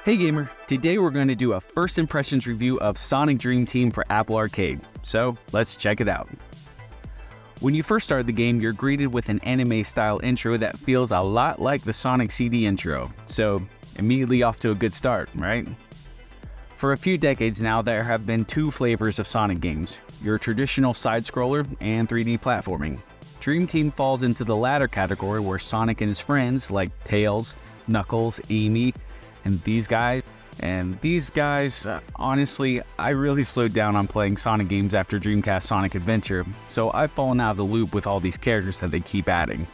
Hey gamer, today we're going to do a first impressions review of Sonic Dream Team for Apple Arcade, so let's check it out. When you first start the game, you're greeted with an anime style intro that feels a lot like the Sonic CD intro, so immediately off to a good start, right? For a few decades now, there have been two flavors of Sonic games, your traditional side-scroller and 3D platforming. Dream Team falls into the latter category where Sonic and his friends like Tails, Knuckles, Amy, and these guys, honestly, I really slowed down on playing Sonic games after Dreamcast Sonic Adventure, so I've fallen out of the loop with all these characters that they keep adding.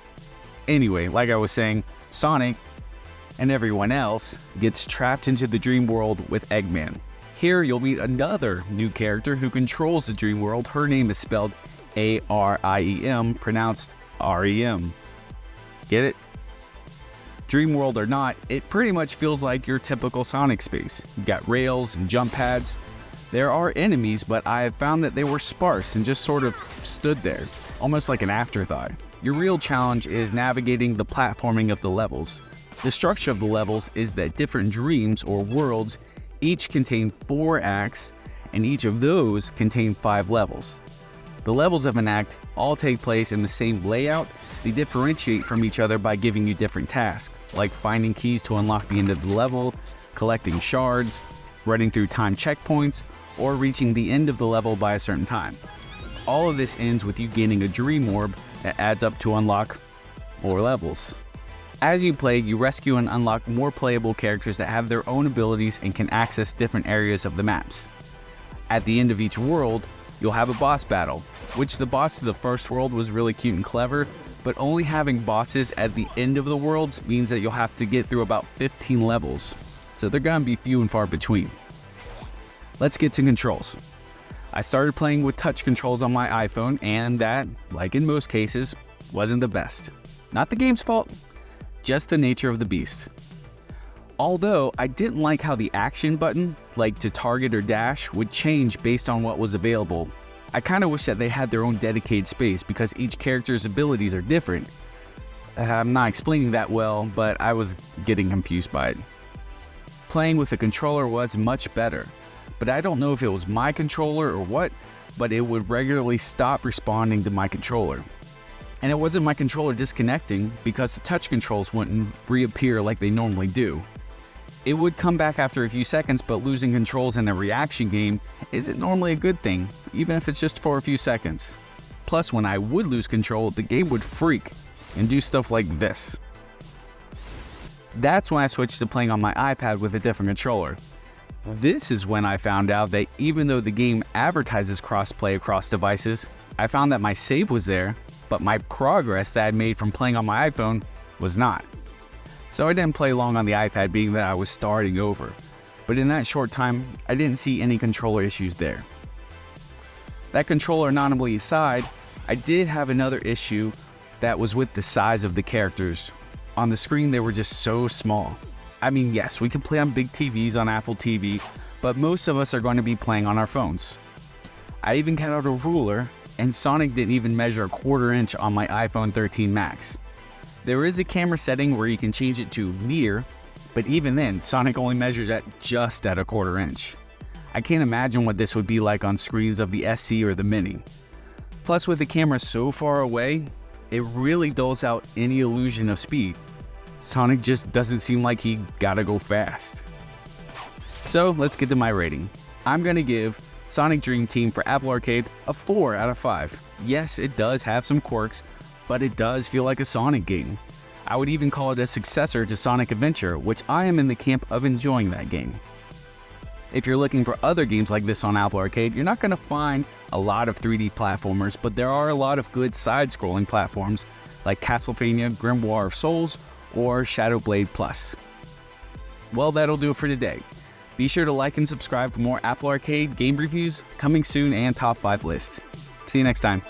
Anyway, like I was saying, Sonic and everyone else gets trapped into the dream world with Eggman. Here you'll meet another new character who controls the dream world. Her name is spelled A-R-I-E-M, pronounced R-E-M. Get it? Dream world or not, it pretty much feels like your typical Sonic space. You've got rails and jump pads. There are enemies, but I have found that they were sparse and just sort of stood there, almost like an afterthought. Your real challenge is navigating the platforming of the levels. The structure of the levels is that different dreams or worlds each contain 4 acts, and each of those contain 5 levels. The levels of an act all take place in the same layout. They differentiate from each other by giving you different tasks, like finding keys to unlock the end of the level, collecting shards, running through time checkpoints, or reaching the end of the level by a certain time. All of this ends with you gaining a dream orb that adds up to unlock more levels. As you play, you rescue and unlock more playable characters that have their own abilities and can access different areas of the maps. At the end of each world, you'll have a boss battle, which the boss to the first world was really cute and clever, but only having bosses at the end of the worlds means that you'll have to get through about 15 levels, so they're gonna be few and far between. Let's get to controls. I started playing with touch controls on my iPhone, and that, like in most cases, wasn't the best. Not the game's fault, just the nature of the beast. Although I didn't like how the action button, like to target or dash, would change based on what was available. I kinda wish that they had their own dedicated space because each character's abilities are different. I'm not explaining that well, but I was getting confused by it. Playing with a controller was much better, but I don't know if it was my controller or what, but it would regularly stop responding to my controller. And it wasn't my controller disconnecting because the touch controls wouldn't reappear like they normally do. It would come back after a few seconds, but losing controls in a reaction game isn't normally a good thing, even if it's just for a few seconds. Plus, when I would lose control, the game would freak and do stuff like this. That's when I switched to playing on my iPad with a different controller. This is when I found out that even though the game advertises crossplay across devices, I found that my save was there, but my progress that I made from playing on my iPhone was not. So I didn't play long on the iPad, being that I was starting over. But in that short time, I didn't see any controller issues there. That controller anomaly aside, I did have another issue that was with the size of the characters. On the screen, they were just so small. I mean, yes, we can play on big TVs on Apple TV, but most of us are going to be playing on our phones. I even got out a ruler, and Sonic didn't even measure a 1/4 inch on my iPhone 13 Max. There is a camera setting where you can change it to near, but even then, Sonic only measures at just at a 1/4 inch. I can't imagine what this would be like on screens of the SC or the Mini. Plus, with the camera so far away, it really dulls out any illusion of speed. Sonic just doesn't seem like he gotta go fast. So let's get to my rating. I'm gonna give Sonic Dream Team for Apple Arcade a 4 out of 5. Yes, it does have some quirks, but it does feel like a Sonic game. I would even call it a successor to Sonic Adventure, which I am in the camp of enjoying that game. If you're looking for other games like this on Apple Arcade, you're not going to find a lot of 3D platformers, but there are a lot of good side-scrolling platforms like Castlevania, Grimoire of Souls, or Shadow Blade Plus. Well, that'll do it for today. Be sure to like and subscribe for more Apple Arcade game reviews, coming soon, and top 5 lists. See you next time.